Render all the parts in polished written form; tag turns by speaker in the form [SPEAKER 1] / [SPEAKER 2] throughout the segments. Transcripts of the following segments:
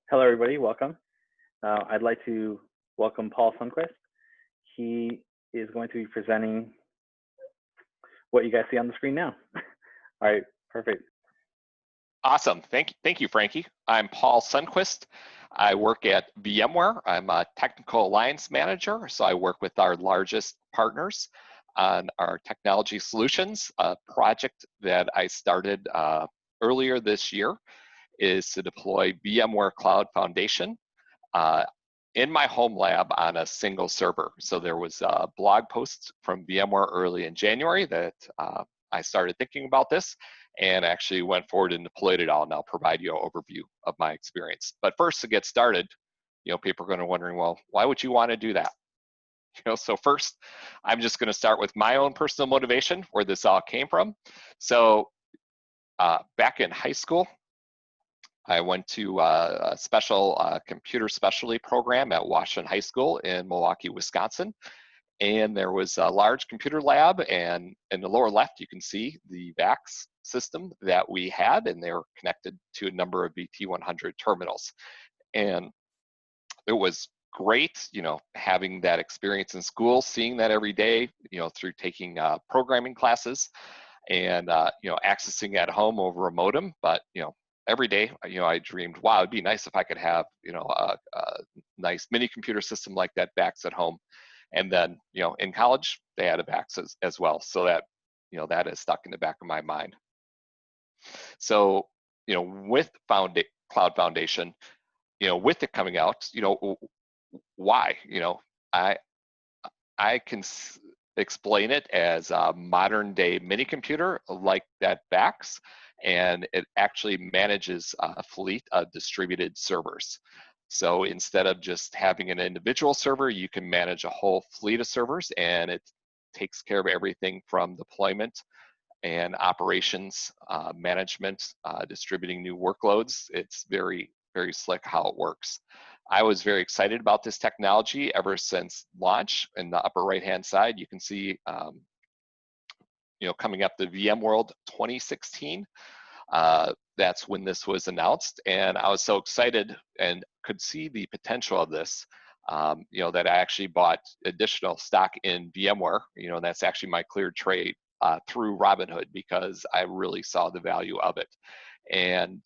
[SPEAKER 1] Hello, everybody. Welcome. I'd like to welcome Paul Sundquist. He is going to be presenting what you guys see on the screen now. All right, perfect.
[SPEAKER 2] Awesome. Thank you, Frankie. I'm Paul Sundquist. I work at VMware. I'm a technical alliance manager, so I work with our largest partners on our technology solutions. A project that I started earlier this year is to deploy VMware Cloud Foundation in my home lab on a single server. So there was a blog post from VMware early in January that I started thinking about this and actually went forward and deployed it all, and I'll provide you an overview of my experience. But first, to get started, people are going to be wondering, well, why would you want to do that? So first, I'm just going to start with my own personal motivation, where this all came from. So back in high school, I went to a special computer specialty program at Washington High School in Milwaukee, Wisconsin. And there was a large computer lab, and in the lower left, you can see the VAX system that we had, and they were connected to a number of VT100 terminals. And it was great, having that experience in school, seeing that every day, through taking programming classes and, accessing at home over a modem. But, every day, I dreamed, wow, it'd be nice if I could have, a nice mini computer system like that VAX at home. And then, in college, they had a VAX as well. So that, that is stuck in the back of my mind. So, with Cloud Foundation, with it coming out, why? I can explain it as a modern day mini computer like that VAX, and it actually manages a fleet of distributed servers. So instead of just having an individual server, you can manage a whole fleet of servers, and it takes care of everything from deployment and operations, management, distributing new workloads. It's very, very slick how it works. I was very excited about this technology ever since launch. In the upper right-hand side, you can see, coming up the VMworld 2016. That's when this was announced, and I was so excited and could see the potential of this, that I actually bought additional stock in VMware. And that's actually my cleared trade through Robinhood, because I really saw the value of it. And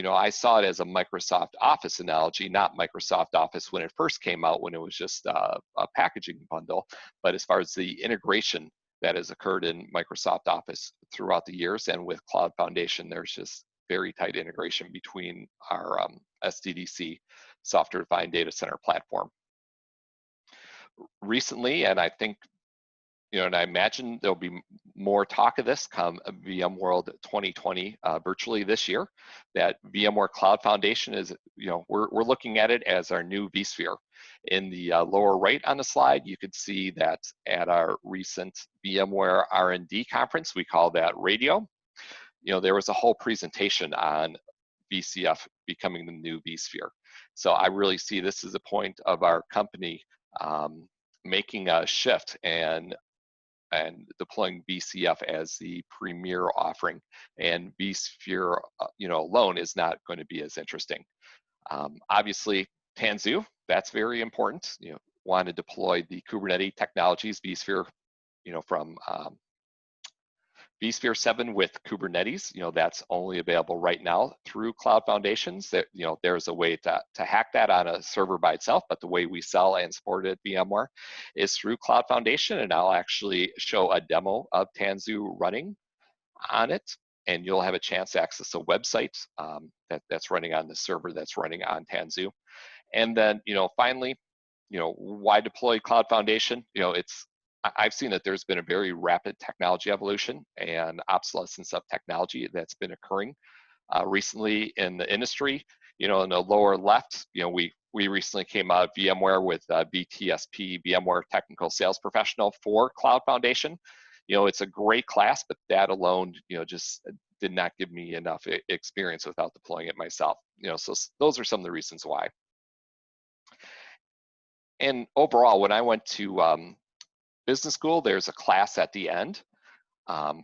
[SPEAKER 2] I saw it as a Microsoft Office analogy, not Microsoft Office when it first came out, when it was just a packaging bundle. But as far as the integration that has occurred in Microsoft Office throughout the years, and with Cloud Foundation, there's just very tight integration between our SDDC, software-defined data center platform. Recently, and I think, and I imagine there'll be more talk of this come VMworld 2020 virtually this year, that VMware Cloud Foundation is, we're looking at it as our new vSphere. In the lower right on the slide, you could see that at our recent VMware R&D conference, we call that Radio, there was a whole presentation on VCF becoming the new vSphere. So I really see this as a point of our company making a shift and deploying VCF as the premier offering. And vSphere, alone is not going to be as interesting. Obviously, Tanzu, that's very important. Want to deploy the Kubernetes technologies, vSphere, from vSphere 7 with Kubernetes, that's only available right now through Cloud Foundations. That, there's a way to hack that on a server by itself, but the way we sell and support it at VMware is through Cloud Foundation, and I'll actually show a demo of Tanzu running on it, and you'll have a chance to access a website that's running on the server that's running on Tanzu. And then, finally, why deploy Cloud Foundation? I've seen that there's been a very rapid technology evolution and obsolescence of technology that's been occurring recently in the industry. In the lower left, we recently came out of VMware with VTSP, VMware Technical Sales Professional for Cloud Foundation. It's a great class, but that alone, just did not give me enough experience without deploying it myself. So those are some of the reasons why. And overall, when I went to business school, there's a class at the end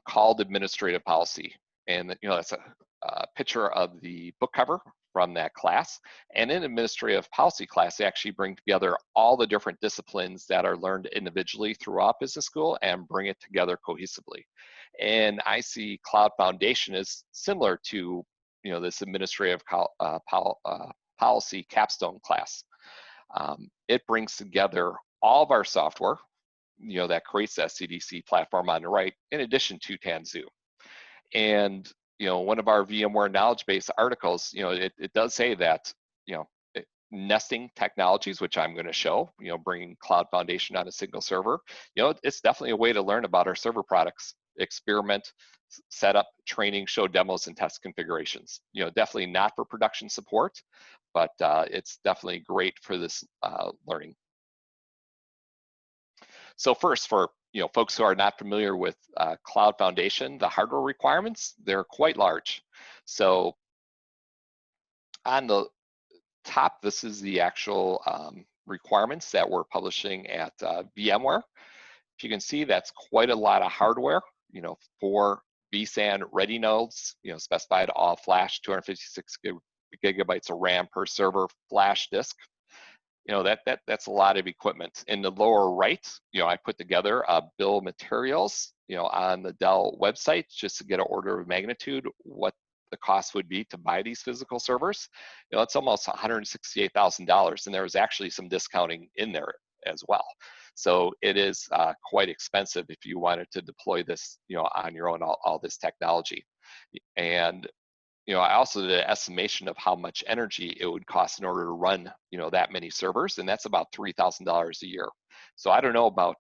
[SPEAKER 2] called Administrative Policy. And that's a picture of the book cover from that class. And in administrative policy class, they actually bring together all the different disciplines that are learned individually throughout business school and bring it together cohesively. And I see Cloud Foundation is similar to, this administrative policy capstone class. It brings together all of our software, that creates that CDC platform on the right, in addition to Tanzu. And, one of our VMware knowledge base articles, it does say that, nesting technologies, which I'm going to show, bringing Cloud Foundation on a single server, it's definitely a way to learn about our server products, experiment, set up, training, show demos, and test configurations. Definitely not for production support, but it's definitely great for this learning. So first, for folks who are not familiar with Cloud Foundation, the hardware requirements, they're quite large. So on the top, this is the actual requirements that we're publishing at VMware. If you can see, that's quite a lot of hardware, 4 vSAN ready nodes, specified all flash, 256 gigabytes of RAM per server flash disk. That's a lot of equipment. In the lower right, I put together a bill of materials, on the Dell website, just to get an order of magnitude what the cost would be to buy these physical servers. It's almost $168,000, and there was actually some discounting in there as well. So it is quite expensive if you wanted to deploy this, on your own, all this technology. And I also did an estimation of how much energy it would cost in order to run, that many servers, and that's about $3,000 a year. So I don't know about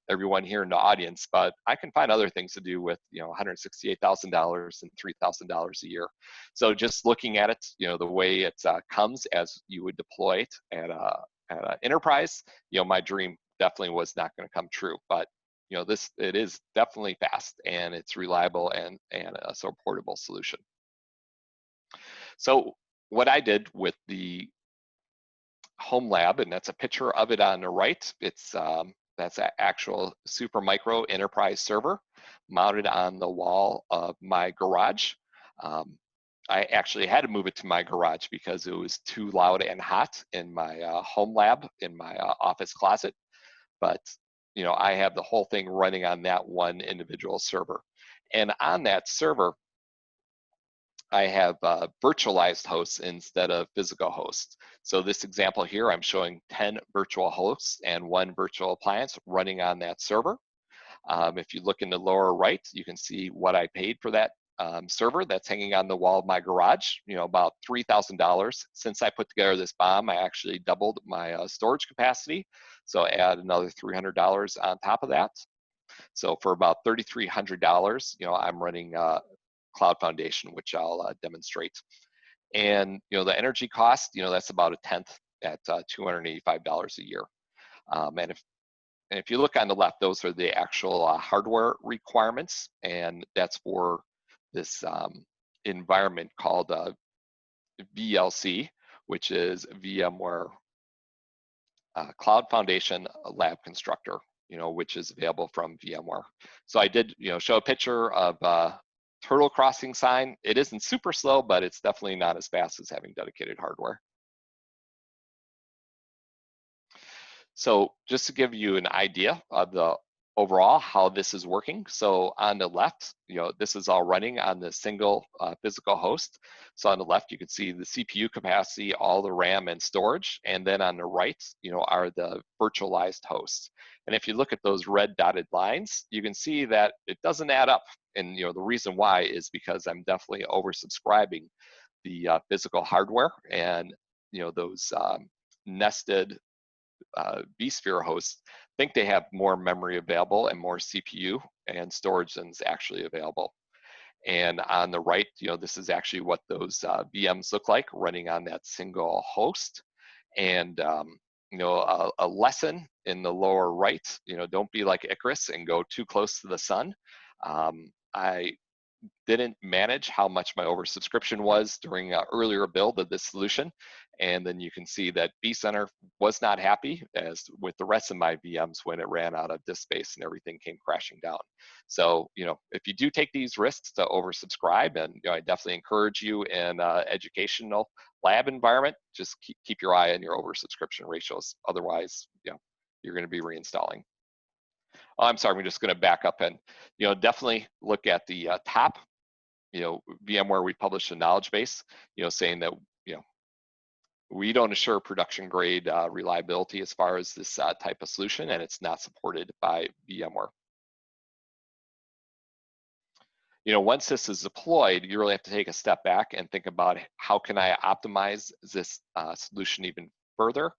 [SPEAKER 2] everyone here in the audience, but I can find other things to do with, $168,000 and $3,000 a year. So just looking at it, the way it comes as you would deploy it at an enterprise, my dream definitely was not going to come true. But it is definitely fast, and it's reliable and a supportable solution. So what I did with the home lab, and that's a picture of it on the right, it's that's an actual Supermicro enterprise server mounted on the wall of my garage. I actually had to move it to my garage because it was too loud and hot in my home lab in my office closet. But I have the whole thing running on that one individual server. And on that server, I have virtualized hosts instead of physical hosts. So this example here, I'm showing 10 virtual hosts and 1 virtual appliance running on that server. If you look in the lower right, you can see what I paid for that server that's hanging on the wall of my garage, about $3,000. Since I put together this BOM, I actually doubled my storage capacity. So add another $300 on top of that. So for about $3,300, I'm running Cloud Foundation, which I'll demonstrate. And the energy cost, that's about a tenth at $285 a year. And if you look on the left, those are the actual hardware requirements, and that's for this environment called VLC, which is VMware Cloud Foundation Lab Constructor, which is available from VMware. So I did, show a picture of turtle crossing sign. It isn't super slow, but it's definitely not as fast as having dedicated hardware. So just to give you an idea of the overall how this is working. So on the left, this is all running on the single physical host. So on the left, you can see the CPU capacity, all the RAM and storage. And then on the right, are the virtualized hosts. And if you look at those red dotted lines, you can see that it doesn't add up. And the reason why is because I'm definitely oversubscribing the physical hardware, and those nested vSphere hosts think they have more memory available and more CPU and storage than is actually available. And on the right, this is actually what those VMs look like running on that single host. And a lesson in the lower right, don't be like Icarus and go too close to the sun. I didn't manage how much my oversubscription was during an earlier build of this solution. And then you can see that vCenter was not happy as with the rest of my VMs when it ran out of disk space and everything came crashing down. So, if you do take these risks to oversubscribe, and I definitely encourage you in educational lab environment, just keep your eye on your oversubscription ratios. Otherwise, you're going to be reinstalling. Oh, I'm sorry, I'm just going to back up and, definitely look at the top, VMware. We published a knowledge base, saying that, we don't assure production grade reliability as far as this type of solution, and it's not supported by VMware. Once this is deployed, you really have to take a step back and think about how can I optimize this solution even further.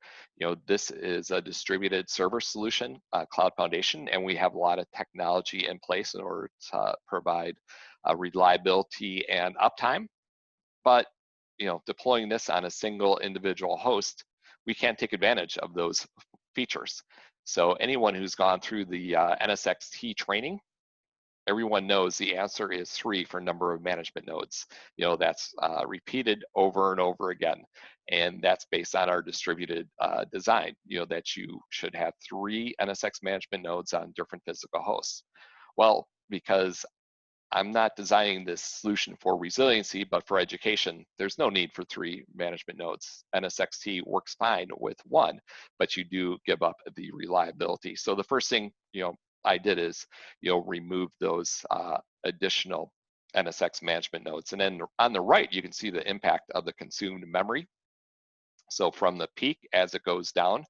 [SPEAKER 2] This is a distributed server solution, Cloud Foundation, and we have a lot of technology in place in order to provide reliability and uptime. But deploying this on a single individual host, we can't take advantage of those features. So anyone who's gone through the NSXT training, everyone knows the answer is 3 for number of management nodes. That's repeated over and over again. And that's based on our distributed design, that you should have 3 NSX management nodes on different physical hosts. Well, because I'm not designing this solution for resiliency, but for education, there's no need for 3 management nodes. NSXT works fine with 1, but you do give up the reliability. So the first thing, I did is, remove those additional NSX management nodes. And then on the right, you can see the impact of the consumed memory. So from the peak as it goes down,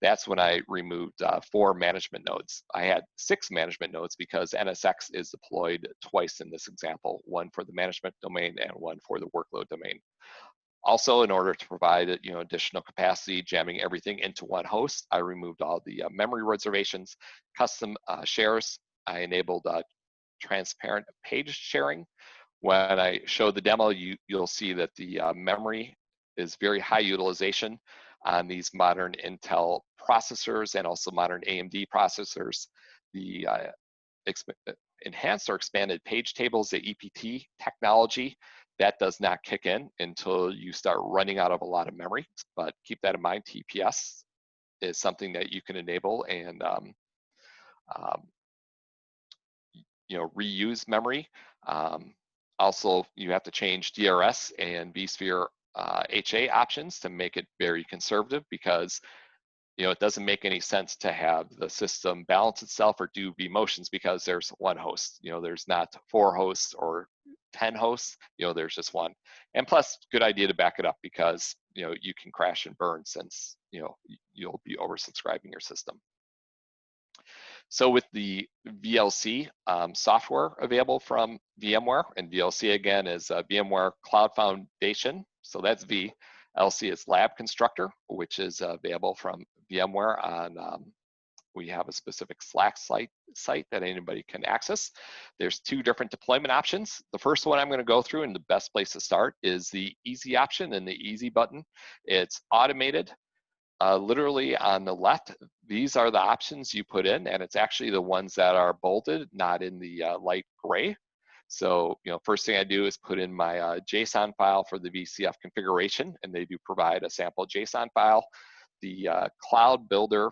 [SPEAKER 2] that's when I removed 4 management nodes. I had 6 management nodes because NSX is deployed twice in this example, 1 for the management domain and 1 for the workload domain. Also, in order to provide additional capacity, jamming everything into 1 host, I removed all the memory reservations, custom shares. I enabled transparent page sharing. When I show the demo, you'll see that the memory is very high utilization on these modern Intel processors and also modern AMD processors. The enhanced or expanded page tables, the EPT technology, that does not kick in until you start running out of a lot of memory. But keep that in mind, TPS is something that you can enable and reuse memory. Also, you have to change DRS and vSphere HA options to make it very conservative, because it doesn't make any sense to have the system balance itself or do vMotions because there's 1 host. There's not 4 hosts or 10 hosts. There's just 1. And plus, good idea to back it up, because you can crash and burn since you'll be oversubscribing your system. So with the VLC software available from VMware, and VLC again is VMware Cloud Foundation. So that's V. VLC is Lab Constructor, which is available from VMware on, we have a specific Slack site that anybody can access. There's 2 different deployment options. The first one I'm going to go through, and the best place to start, is the easy option and the easy button. It's automated. Literally on the left, these are the options you put in, and it's actually the ones that are bolded, not in the light gray. So, first thing I do is put in my JSON file for the VCF configuration, and they do provide a sample JSON file. The Cloud Builder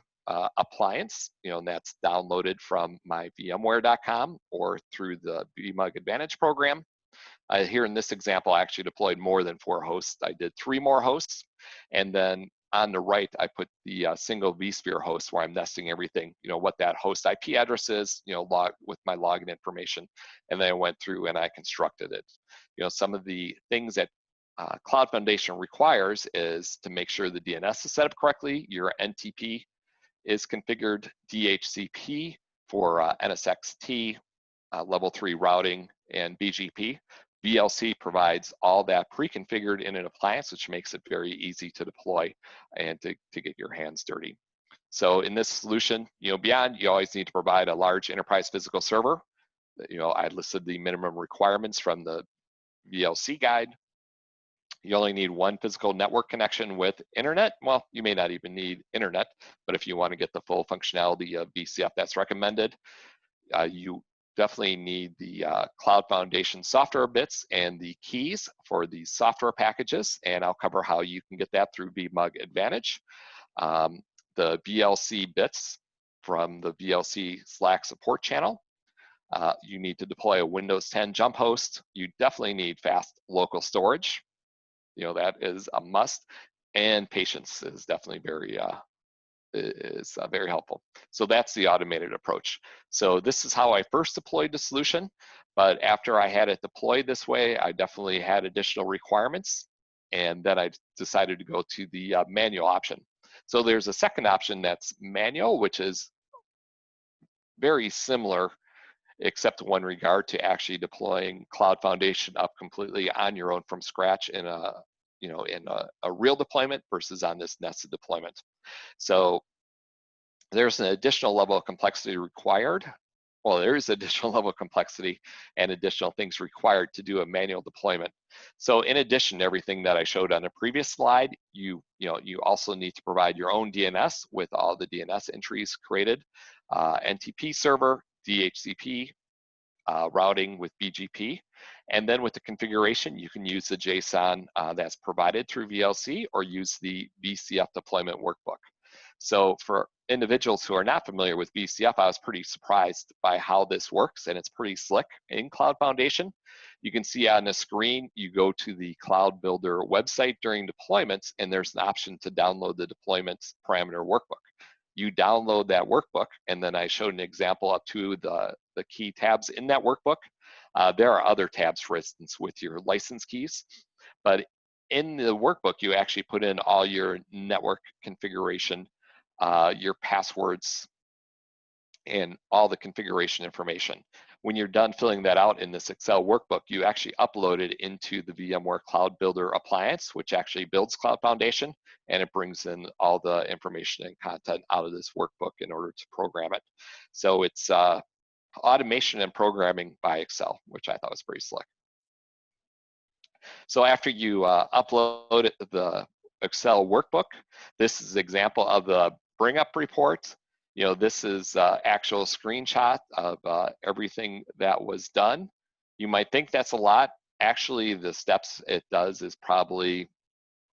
[SPEAKER 2] appliance, and that's downloaded from my VMware.com or through the VMUG Advantage program. Here in this example, I actually deployed more than 4 hosts. I did 3 more hosts, and then on the right, I put the single vSphere host where I'm nesting everything, what that host IP address is, log with my login information. And then I went through and I constructed it. Some of the things that Cloud Foundation requires is to make sure the DNS is set up correctly, your NTP is configured, DHCP for NSXT, level 3 routing, and BGP. VLC provides all that pre-configured in an appliance, which makes it very easy to deploy and to get your hands dirty. So in this solution, beyond, you always need to provide a large enterprise physical server. I listed the minimum requirements from the VLC guide. You only need 1 physical network connection with internet. Well, you may not even need internet, but if you want to get the full functionality of VCF, that's recommended. You definitely need the Cloud Foundation software bits and the keys for these software packages, and I'll cover how you can get that through VMUG Advantage. The VLC bits from the VLC Slack support channel. You need to deploy a Windows 10 jump host. You definitely need fast local storage. That is a must, and patience is definitely very helpful. So that's the automated approach. So this is how I first deployed the solution, but after I had it deployed this way, I definitely had additional requirements, and then I decided to go to the manual option. So there's a second option that's manual, which is very similar, except one regard to actually deploying Cloud Foundation up completely on your own from scratch in a real deployment versus on this nested deployment. So there's an additional level of complexity required. Well, there is additional level of complexity and additional things required to do a manual deployment. So in addition to everything that I showed on the previous slide, you also need to provide your own DNS with all the DNS entries created, NTP server, DHCP, routing with BGP. And then with the configuration, you can use the JSON that's provided through VLC or use the VCF deployment workbook. So for individuals who are not familiar with VCF, I was pretty surprised by how this works, and it's pretty slick in Cloud Foundation. You can see on the screen, you go to the Cloud Builder website during deployments, and there's an option to download the deployment parameter workbook. You download that workbook, and then I showed an example up to the key tabs in that workbook. There are other tabs, for instance, with your license keys, but in the workbook, you actually put in all your network configuration, your passwords, and all the configuration information. When you're done filling that out in this Excel workbook, you actually upload it into the VMware Cloud Builder appliance, which actually builds Cloud Foundation, and it brings in all the information and content out of this workbook in order to program it. So it's automation and programming by Excel, which I thought was pretty slick. So after you upload the Excel workbook, this is an example of the bring up report. This is actual screenshot of everything that was done. You might think that's a lot. Actually, the steps it does is probably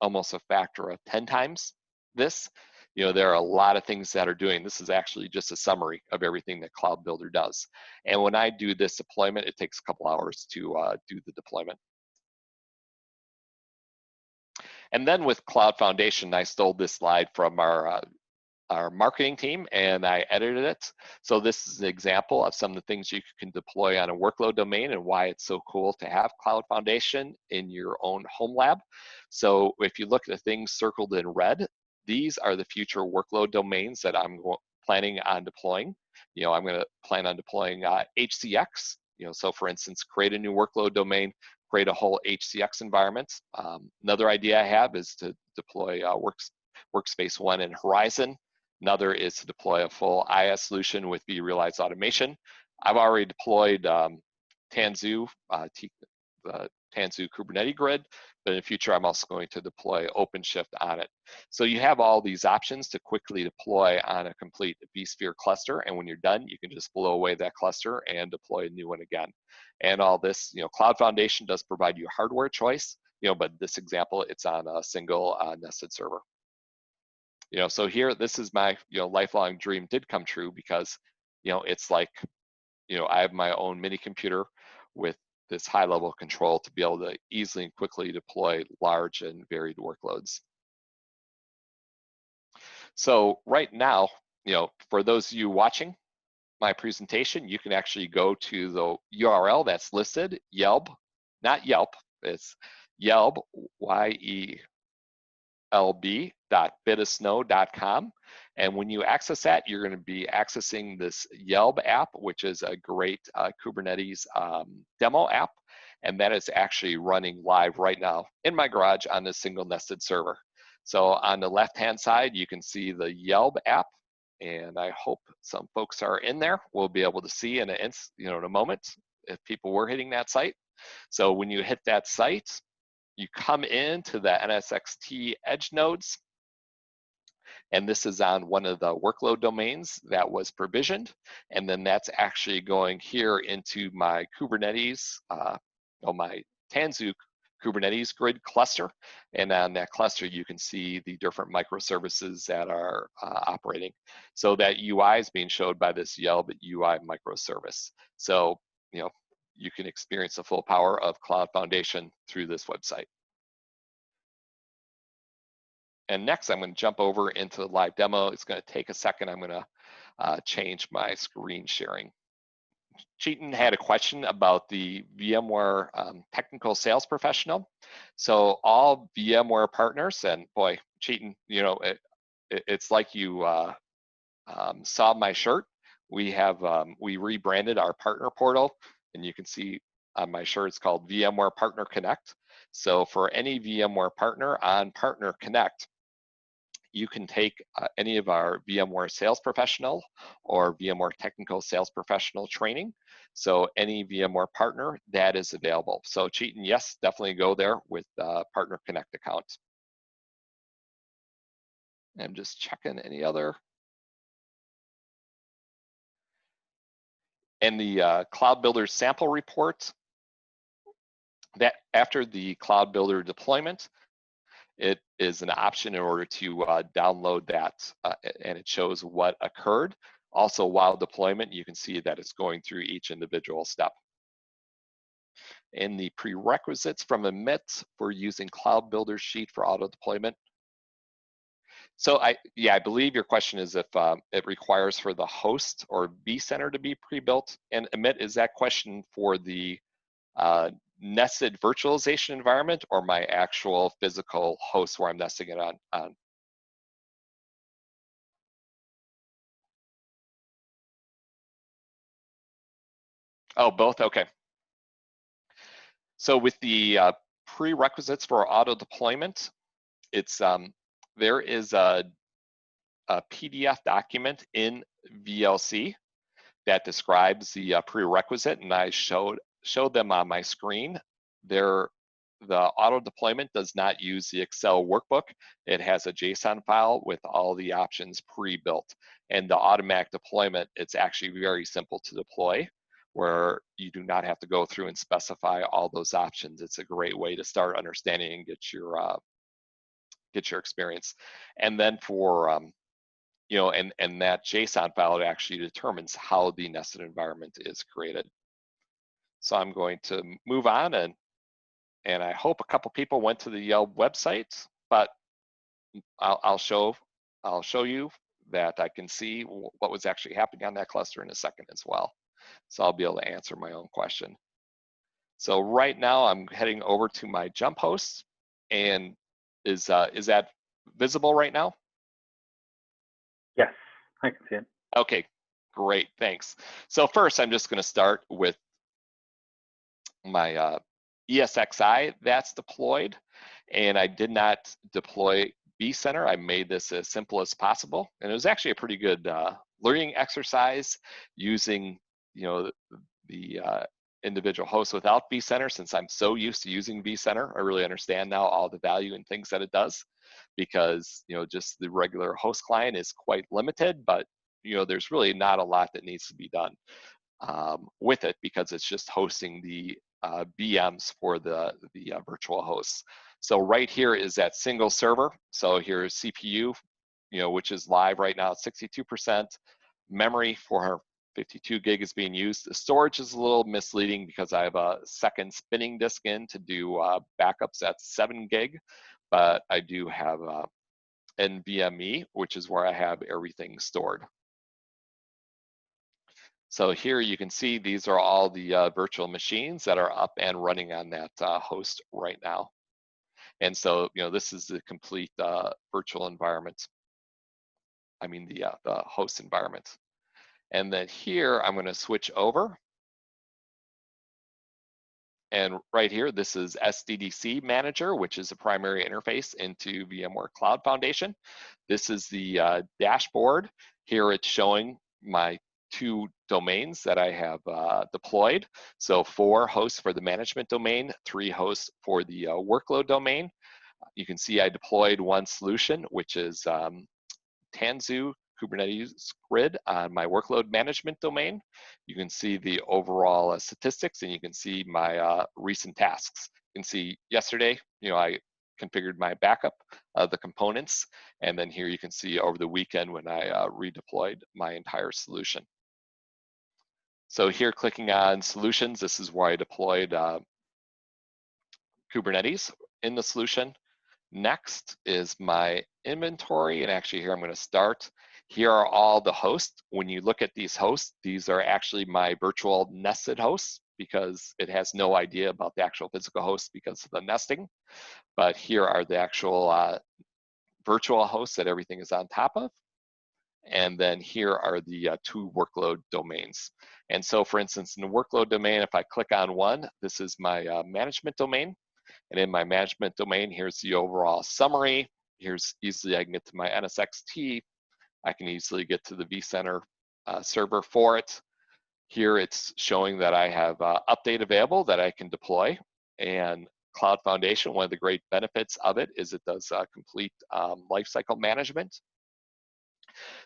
[SPEAKER 2] almost a factor of 10 times this. There are a lot of things that are doing. This is actually just a summary of everything that Cloud Builder does. And when I do this deployment, it takes a couple hours to do the deployment. And then with Cloud Foundation, I stole this slide from our marketing team, and I edited it. So this is an example of some of the things you can deploy on a workload domain and why it's so cool to have Cloud Foundation in your own home lab. So if you look at the things circled in red, these are the future workload domains that I'm planning on deploying. I'm going to plan on deploying HCX. So for instance, create a new workload domain, create a whole HCX environment. Another idea I have is to deploy Workspace ONE in Horizon. Another is to deploy a full IaaS solution with vRealize automation. I've already deployed Tanzu, the Tanzu Kubernetes grid, but in the future, I'm also going to deploy OpenShift on it. So you have all these options to quickly deploy on a complete vSphere cluster, and when you're done, you can just blow away that cluster and deploy a new one again. And all this, Cloud Foundation does provide you hardware choice, but this example, it's on a single nested server. So here, this is my, lifelong dream did come true because, it's like, I have my own mini computer with this high level of control to be able to easily and quickly deploy large and varied workloads. So right now, for those of you watching my presentation, you can actually go to the URL that's listed, Yelp, not Yelp, it's Yelp, YELB.bitasnow.com. And when you access that, you're going to be accessing this Yelp app, which is a great Kubernetes demo app. And that is actually running live right now in my garage on this single nested server. So on the left-hand side, you can see the Yelp app. And I hope some folks are in there. We'll be able to see in a moment if people were hitting that site. So when you hit that site, you come into the NSXT edge nodes, and this is on one of the workload domains that was provisioned, and then that's actually going here into my Kubernetes, my Tanzu Kubernetes grid cluster, and on that cluster you can see the different microservices that are operating. So that UI is being showed by this Yelp UI microservice. So you can experience the full power of Cloud Foundation through this website. And next, I'm going to jump over into the live demo. It's going to take a second. I'm going to change my screen sharing. Cheaton had a question about the VMware technical sales professional. So all VMware partners, and boy, Cheaton, it's like you saw my shirt. We rebranded our partner portal, and you can see on my shirt it's called VMware Partner Connect. So for any VMware partner on Partner Connect, you can take any of our VMware sales professional or VMware technical sales professional training. So any VMware partner, that is available. So Cheaton, yes, definitely go there with Partner Connect account. I'm just checking any other. And the Cloud Builder sample report, that after the Cloud Builder deployment, it is an option in order to download that, and it shows what occurred. Also, while deployment, you can see that it's going through each individual step. In the prerequisites from Emit for using Cloud Builder Sheet for auto deployment. So I believe your question is if it requires for the host or vCenter to be pre-built. And Emit, is that question for the nested virtualization environment or my actual physical host where I'm nesting it on? Oh, both, okay. So with the prerequisites for auto deployment, it's there is a PDF document in VLC that describes the prerequisite, and I showed them on my screen. The auto deployment does not use the Excel workbook. It has a JSON file with all the options pre-built. And the automatic deployment, it's actually very simple to deploy, where you do not have to go through and specify all those options. It's a great way to start understanding and get your experience. And then for and that JSON file, it actually determines how the nested environment is created. So I'm going to move on, and I hope a couple people went to the Yelp website, but I'll show you that I can see what was actually happening on that cluster in a second as well. So I'll be able to answer my own question. So right now I'm heading over to my jump host, and is that visible right now?
[SPEAKER 1] Yes, I can see it.
[SPEAKER 2] Okay, great, thanks. So first, I'm just going to start with my ESXi that's deployed, and I did not deploy vCenter. I made this as simple as possible, and it was actually a pretty good learning exercise using the individual hosts without vCenter. Since I'm so used to using vCenter, I really understand now all the value and things that it does, because just the regular host client is quite limited, but there's really not a lot that needs to be done with it, because it's just hosting the VMs for the virtual hosts. So right here is that single server. So here's CPU, which is live right now at 62%. Memory, 452 gig is being used. The storage is a little misleading because I have a second spinning disk in to do backups at 7 gig, but I do have NVMe, which is where I have everything stored. So here you can see these are all the virtual machines that are up and running on that host right now. And so, this is the complete virtual environment. I mean, the host environment. And then here, I'm going to switch over. And right here, this is SDDC Manager, which is a primary interface into VMware Cloud Foundation. This is the dashboard. Here it's showing my 2 domains that I have deployed. So 4 hosts for the management domain, 3 hosts for the workload domain. You can see I deployed one solution, which is Tanzu Kubernetes Grid on my workload management domain. You can see the overall statistics, and you can see my recent tasks. You can see yesterday, I configured my backup of the components, and then here you can see over the weekend when I redeployed my entire solution. So here, clicking on solutions, this is where I deployed Kubernetes in the solution. Next is my inventory, and actually here I'm going to start. Here are all the hosts. When you look at these hosts, these are actually my virtual nested hosts because it has no idea about the actual physical hosts because of the nesting. But here are the actual virtual hosts that everything is on top of. And then here are the 2 workload domains. And so for instance, in the workload domain, if I click on one, this is my management domain. And in my management domain, here's the overall summary. Here's easily I can get to my NSXT. I can easily get to the vCenter server for it. Here it's showing that I have update available that I can deploy. And Cloud Foundation, one of the great benefits of it is it does complete lifecycle management.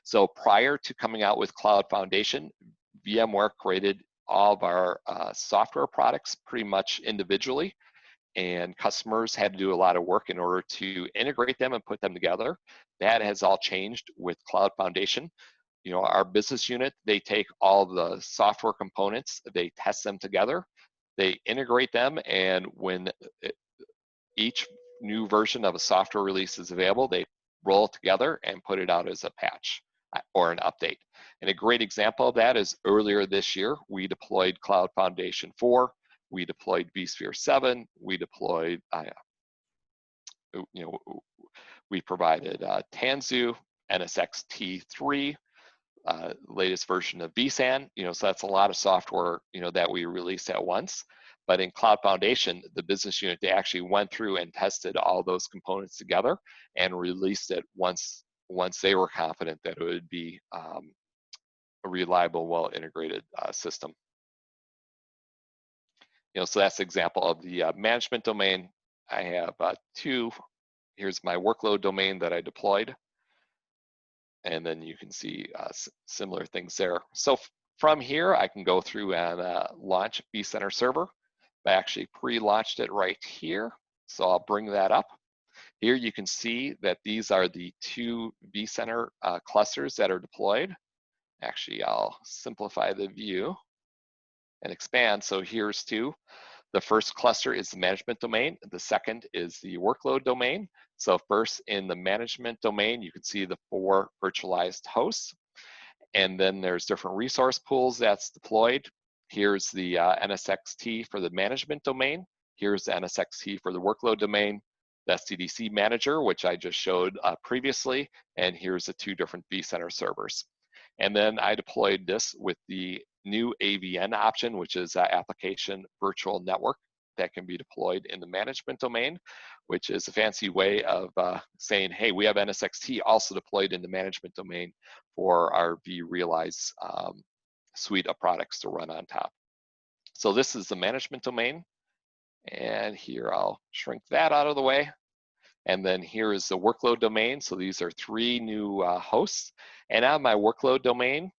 [SPEAKER 2] So prior to coming out with Cloud Foundation, VMware created all of our software products pretty much individually, and customers had to do a lot of work in order to integrate them and put them together. That has all changed with Cloud Foundation. Our business unit, they take all the software components, they test them together, they integrate them, and when each new version of a software release is available, they roll it together and put it out as a patch or an update. And a great example of that is earlier this year, we deployed Cloud Foundation 4, we deployed vSphere 7, we deployed, we provided Tanzu, NSXT3, latest version of vSAN, so that's a lot of software, that we released at once. But in Cloud Foundation, the business unit, they actually went through and tested all those components together and released it once they were confident that it would be a reliable, well-integrated system. So that's an example of the management domain. I have 2. Here's my workload domain that I deployed. And then you can see similar things there. So from here, I can go through and launch vCenter Server. I actually pre-launched it right here. So I'll bring that up. Here you can see that these are the 2 vCenter clusters that are deployed. Actually, I'll simplify the view and expand. So here's 2. The first cluster is the management domain. The second is the workload domain. So first in the management domain, you can see the 4 virtualized hosts. And then there's different resource pools that's deployed. Here's the NSXT for the management domain. Here's the NSXT for the workload domain. The SDDC manager, which I just showed previously. And here's the 2 different vCenter servers. And then I deployed this with the new AVN option, which is application virtual network that can be deployed in the management domain, which is a fancy way of saying, hey, we have NSXT also deployed in the management domain for our vRealize suite of products to run on top. So this is the management domain. And here I'll shrink that out of the way. And then here is the workload domain. So these are 3 new hosts. And on my workload domain,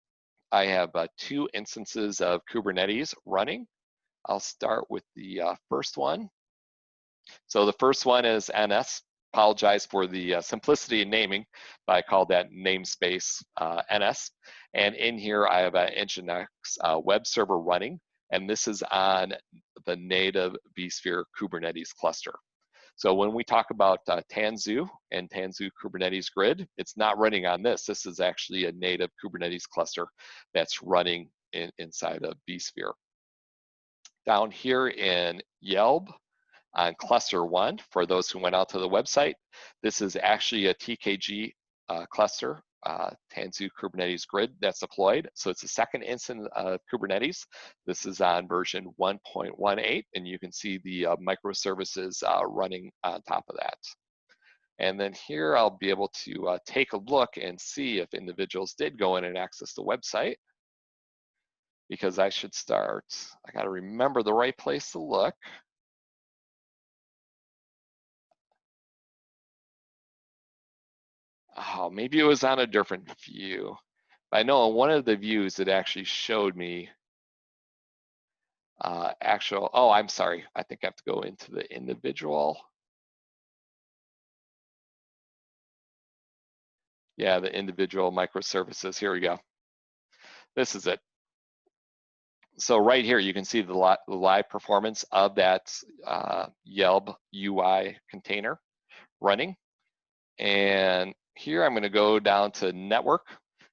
[SPEAKER 2] I have 2 instances of Kubernetes running. I'll start with the first one. So the first one is NS. Apologize for the simplicity in naming, but I call that namespace NS. And in here, I have an Nginx web server running, and this is on the native vSphere Kubernetes cluster. So when we talk about Tanzu and Tanzu Kubernetes Grid, it's not running on this. This is actually a native Kubernetes cluster that's running inside of vSphere. Down here in Yelp on cluster 1, for those who went out to the website, this is actually a TKG cluster, Tanzu Kubernetes Grid that's deployed. So it's the second instance of Kubernetes. This is on version 1.18, and you can see the microservices running on top of that. And then here I'll be able to take a look and see if individuals did go in and access the website, because I should start, I got to remember the right place to look. Oh, maybe it was on a different view. I know on one of the views it actually showed me actual, oh, I'm sorry. I think I have to go into the individual. Yeah, the individual microservices. Here we go. This is it. So right here, you can see the live performance of that Yelp UI container running. And here I'm going to go down to network.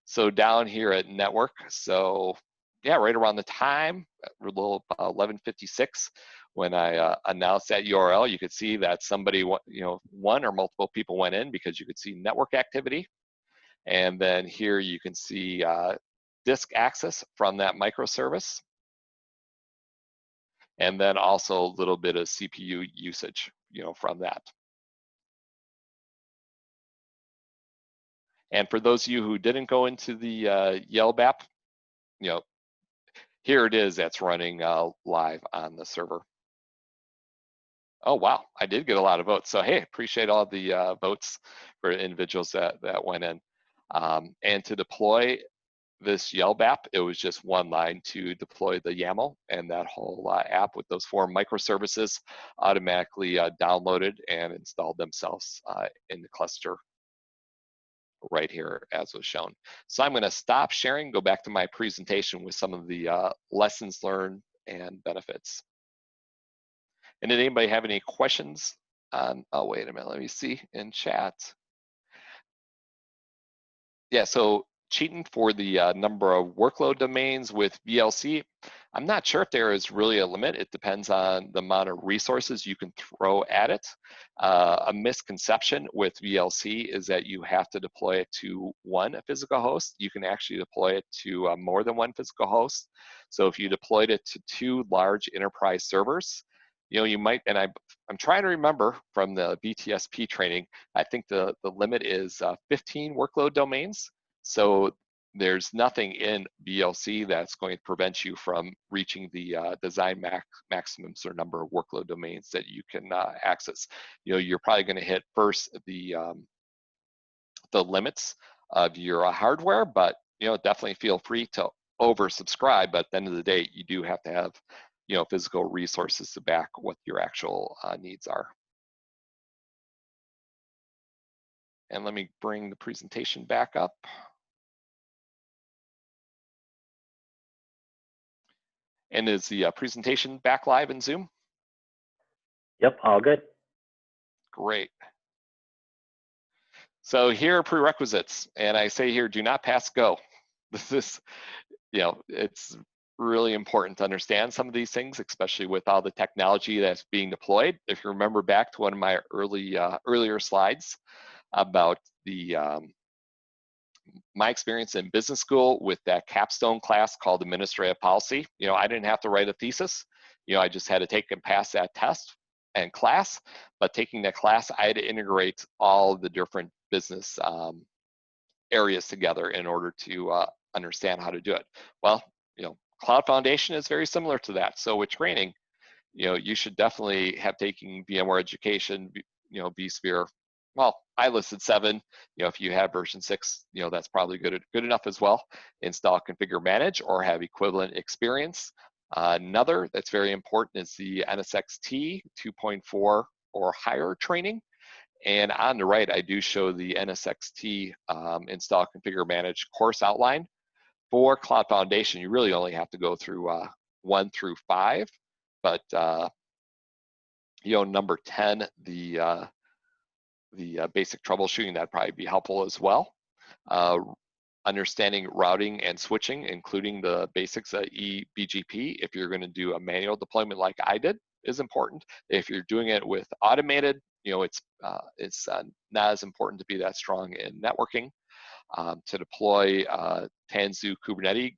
[SPEAKER 2] So down here at network, so yeah, right around the time, a little 11:56, when I announced that URL, you could see that somebody, one or multiple people went in because you could see network activity. And then here you can see disk access from that microservice. And then also a little bit of CPU usage, from that. And for those of you who didn't go into the Yelp app, here it is that's running live on the server. Oh, wow, I did get a lot of votes. So, hey, appreciate all the votes for individuals that went in. And to deploy this Yelp app, it was just one line to deploy the YAML, and that whole app with those 4 microservices automatically downloaded and installed themselves in the cluster right here as was shown. So I'm going to stop sharing, go back to my presentation with some of the lessons learned and benefits. And did anybody have any questions on, oh, wait a minute, let me see in chat. Yeah, so cheating for the number of workload domains with VLC, I'm not sure if there is really a limit. It depends on the amount of resources you can throw at it. A misconception with VLC is that you have to deploy it to one physical host. You can actually deploy it to more than one physical host. So if you deployed it to 2 large enterprise servers, you might, and I'm trying to remember from the BTSP training, I think the limit is 15 workload domains. So there's nothing in VLC that's going to prevent you from reaching the design maximums or number of workload domains that you can access. You're probably going to hit first the limits of your hardware, but definitely feel free to oversubscribe. But at the end of the day, you do have to have physical resources to back what your actual needs are. And let me bring the presentation back up. And is the presentation back live in Zoom?
[SPEAKER 1] Yep, all good.
[SPEAKER 2] Great. So here are prerequisites, and I say here, do not pass go. This is, it's really important to understand some of these things, especially with all the technology that's being deployed. If you remember back to one of my earlier slides about the my experience in business school with that capstone class called administrative policy, I didn't have to write a thesis. I just had to take and pass that test and class. But taking that class, I had to integrate all the different business areas together in order to understand how to do it. Well, Cloud Foundation is very similar to that. So with training, you should definitely have taken VMware Education, vSphere. Well, I listed 7. If you have version 6, that's probably good enough as well. Install, configure, manage, or have equivalent experience. Another that's very important is the NSXT 2.4 or higher training. And on the right, I do show the NSXT install, configure, manage course outline. For Cloud Foundation, you really only have to go through 1 through 5. But number 10, the basic troubleshooting, that'd probably be helpful as well. Understanding routing and switching, including the basics of eBGP, if you're going to do a manual deployment like I did, is important. If you're doing it with automated, it's not as important to be that strong in networking. To deploy Tanzu Kubernetes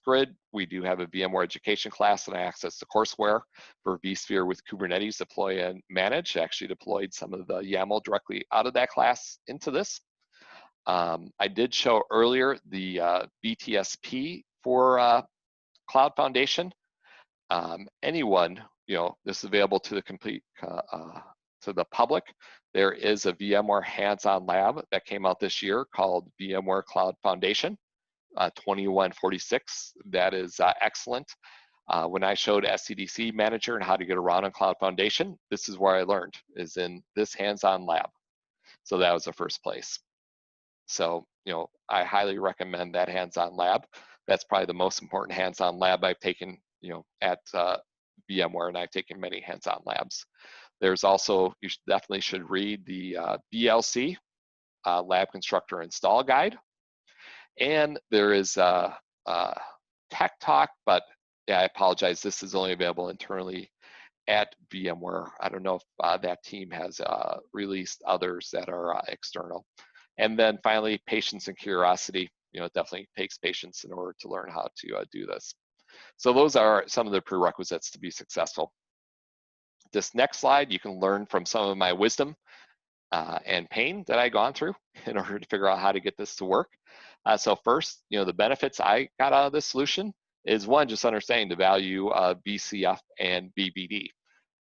[SPEAKER 2] grid, we do have a VMware education class, and I access the courseware for vSphere with Kubernetes deploy and manage. I actually deployed some of the YAML directly out of that class into this. I did show earlier the BTSP for Cloud Foundation. Anyone, this is available to the complete to the public, there is a VMware hands-on lab that came out this year called VMware Cloud Foundation 2146. That is excellent. When I showed SCDC Manager and how to get around on Cloud Foundation, this is where I learned, is in this hands-on lab. So that was the first place. So, I highly recommend that hands-on lab. That's probably the most important hands-on lab I've taken, at VMware, and I've taken many hands-on labs. There's also, you definitely should read the VLC, Lab Constructor Install Guide. And there is Tech Talk, but yeah, I apologize, this is only available internally at VMware. I don't know if that team has released others that are external. And then finally, patience and curiosity. It definitely takes patience in order to learn how to do this. So those are some of the prerequisites to be successful. This next slide, you can learn from some of my wisdom and pain that I've gone through in order to figure out how to get this to work. So first, the benefits I got out of this solution is one, just understanding the value of VCF and VBD.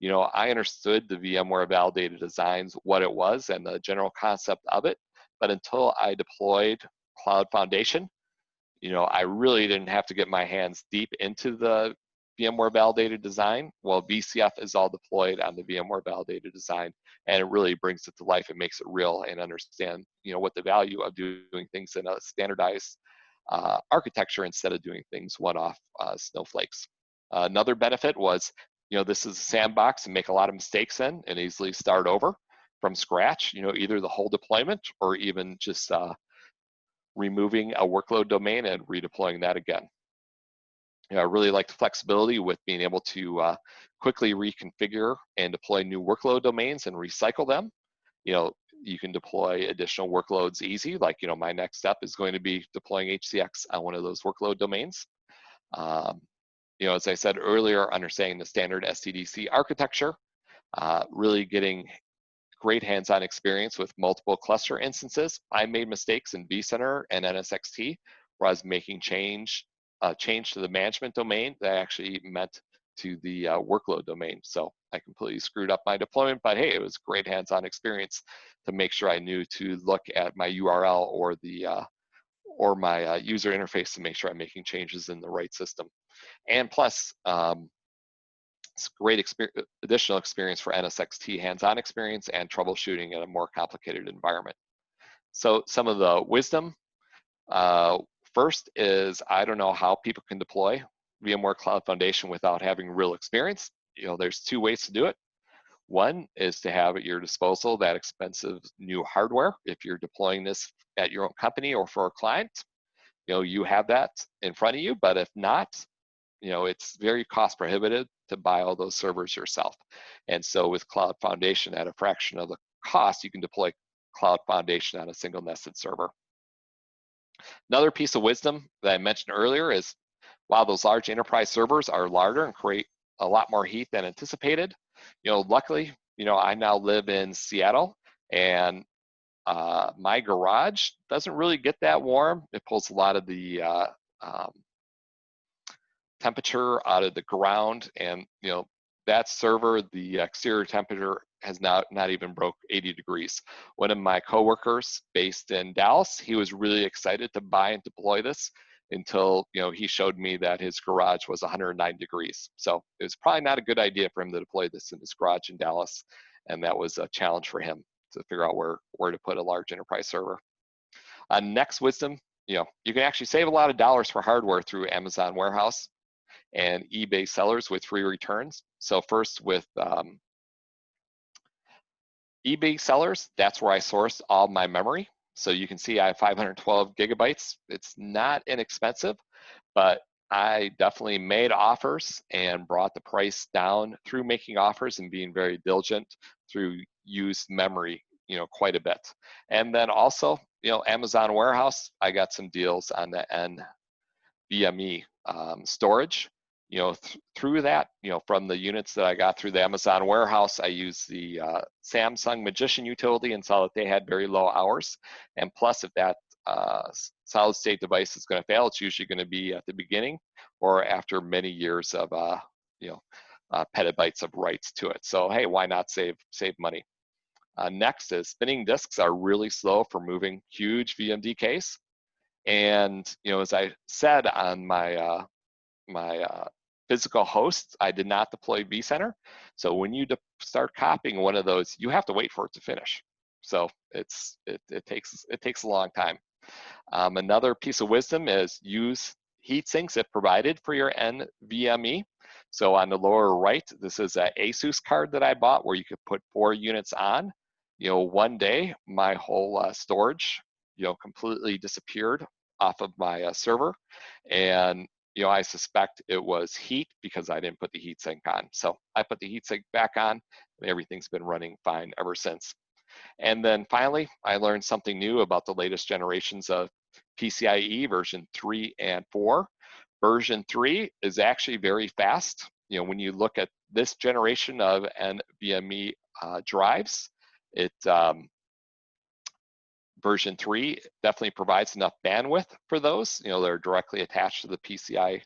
[SPEAKER 2] I understood the VMware validated designs, what it was, and the general concept of it, but until I deployed Cloud Foundation, I really didn't have to get my hands deep into the VMware validated design. Well, VCF is all deployed on the VMware validated design, and it really brings it to life. It makes it real and understand, what the value of doing things in a standardized architecture instead of doing things one-off snowflakes. Another benefit was, this is a sandbox and make a lot of mistakes in and easily start over from scratch, either the whole deployment or even just removing a workload domain and redeploying that again. I really like the flexibility with being able to quickly reconfigure and deploy new workload domains and recycle them. You can deploy additional workloads easy, like, my next step is going to be deploying HCX on one of those workload domains. As I said earlier, understanding the standard SCDC architecture, really getting great hands-on experience with multiple cluster instances. I made mistakes in vCenter and NSXT where I was making change to the management domain that actually meant to the workload domain. So I completely screwed up my deployment, but hey, it was great hands-on experience to make sure I knew to look at my URL or my user interface to make sure I'm making changes in the right system. And plus, it's great additional experience for NSXT hands-on experience and troubleshooting in a more complicated environment. So some of the wisdom, first is, I don't know how people can deploy VMware Cloud Foundation without having real experience. There's two ways to do it. One is to have at your disposal that expensive new hardware. If you're deploying this at your own company or for a client, you have that in front of you, but if not, it's very cost prohibitive to buy all those servers yourself. And so with Cloud Foundation at a fraction of the cost, you can deploy Cloud Foundation on a single nested server. Another piece of wisdom that I mentioned earlier is, while those large enterprise servers are larger and create a lot more heat than anticipated, luckily, I now live in Seattle, and my garage doesn't really get that warm. It pulls a lot of the temperature out of the ground, and that server, the exterior temperature has not even broke 80 degrees. One of my coworkers based in Dallas, he was really excited to buy and deploy this until he showed me that his garage was 109 degrees. So it was probably not a good idea for him to deploy this in his garage in Dallas, and that was a challenge for him to figure out where to put a large enterprise server. Next wisdom, you can actually save a lot of dollars for hardware through Amazon Warehouse and eBay sellers with free returns. So first with eBay sellers, that's where I sourced all my memory. So you can see I have 512 gigabytes. It's not inexpensive, but I definitely made offers and brought the price down through making offers and being very diligent through used memory, quite a bit. And then also, Amazon Warehouse, I got some deals on the NVMe storage. Through that, from the units that I got through the Amazon Warehouse, I used the Samsung Magician utility and saw that they had very low hours. And plus, if that solid state device is going to fail, it's usually going to be at the beginning or after many years of petabytes of writes to it. So hey, why not save money? Next is spinning disks are really slow for moving huge VMDKs. And as I said on my physical hosts, I did not deploy vCenter. So when you start copying one of those, you have to wait for it to finish. So it takes a long time. Another piece of wisdom is use heat sinks if provided for your NVMe. So on the lower right, this is an ASUS card that I bought where you could put 4 units on. One day my whole storage, completely disappeared off of my server, and I suspect it was heat because I didn't put the heat sink on. So I put the heat sink back on, and everything's been running fine ever since. And then finally, I learned something new about the latest generations of PCIe version 3 and 4. Version 3 is actually very fast. When you look at this generation of NVMe drives, version 3 definitely provides enough bandwidth for those. They're directly attached to the PCIe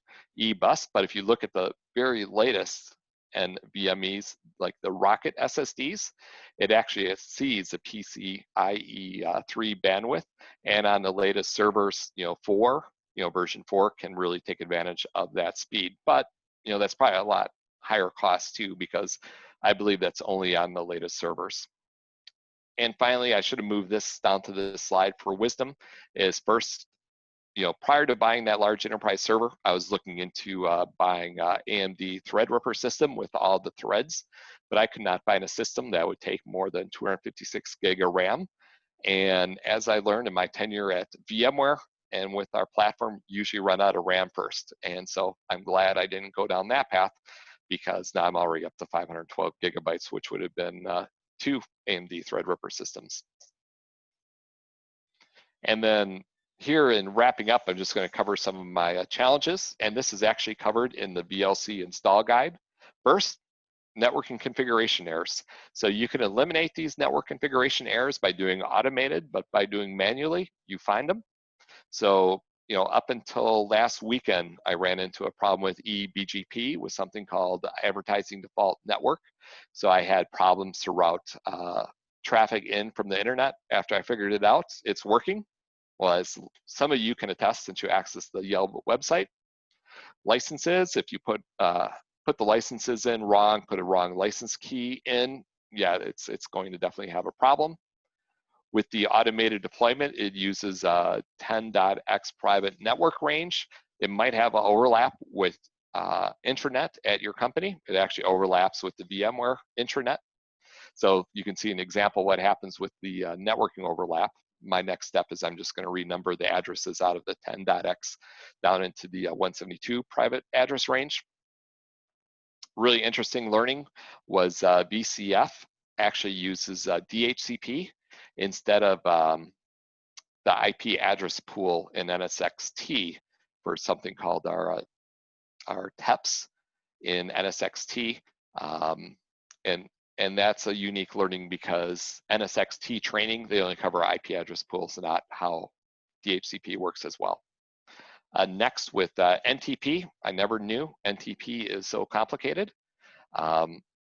[SPEAKER 2] bus. But if you look at the very latest NVMe's, like the Rocket SSDs, it actually exceeds the PCIe 3 bandwidth. And on the latest servers, 4, version 4 can really take advantage of that speed. But that's probably a lot higher cost too, because I believe that's only on the latest servers. And finally, I should have moved this down to this slide for wisdom, is first, prior to buying that large enterprise server, I was looking into buying AMD Threadripper system with all the threads, but I could not find a system that would take more than 256 gig of RAM. And as I learned in my tenure at VMware and with our platform, usually run out of RAM first. And so I'm glad I didn't go down that path, because now I'm already up to 512 gigabytes, which would have been 2 AMD Threadripper systems. And then here in wrapping up, I'm just going to cover some of my challenges, and this is actually covered in the VLC install guide. First, networking configuration errors. So you can eliminate these network configuration errors by doing automated, but by doing manually, you find them. So up until last weekend, I ran into a problem with eBGP with something called advertising default network. So I had problems to route traffic in from the internet. After I figured it out, it's working. Well, as some of you can attest since you access the Yelp website. Licenses, if you put the licenses in wrong, put a wrong license key in, yeah, it's going to definitely have a problem. With the automated deployment, it uses 10.x private network range. It might have an overlap with intranet at your company. It actually overlaps with the VMware intranet. So you can see an example of what happens with the networking overlap. My next step is I'm just going to renumber the addresses out of the 10.x down into the 172 private address range. Really interesting learning was VCF actually uses DHCP instead of the IP address pool in NSXT for something called our TEPS in NSXT. And that's a unique learning because NSXT training, they only cover IP address pools, not how DHCP works as well. Next with NTP, I never knew NTP is so complicated.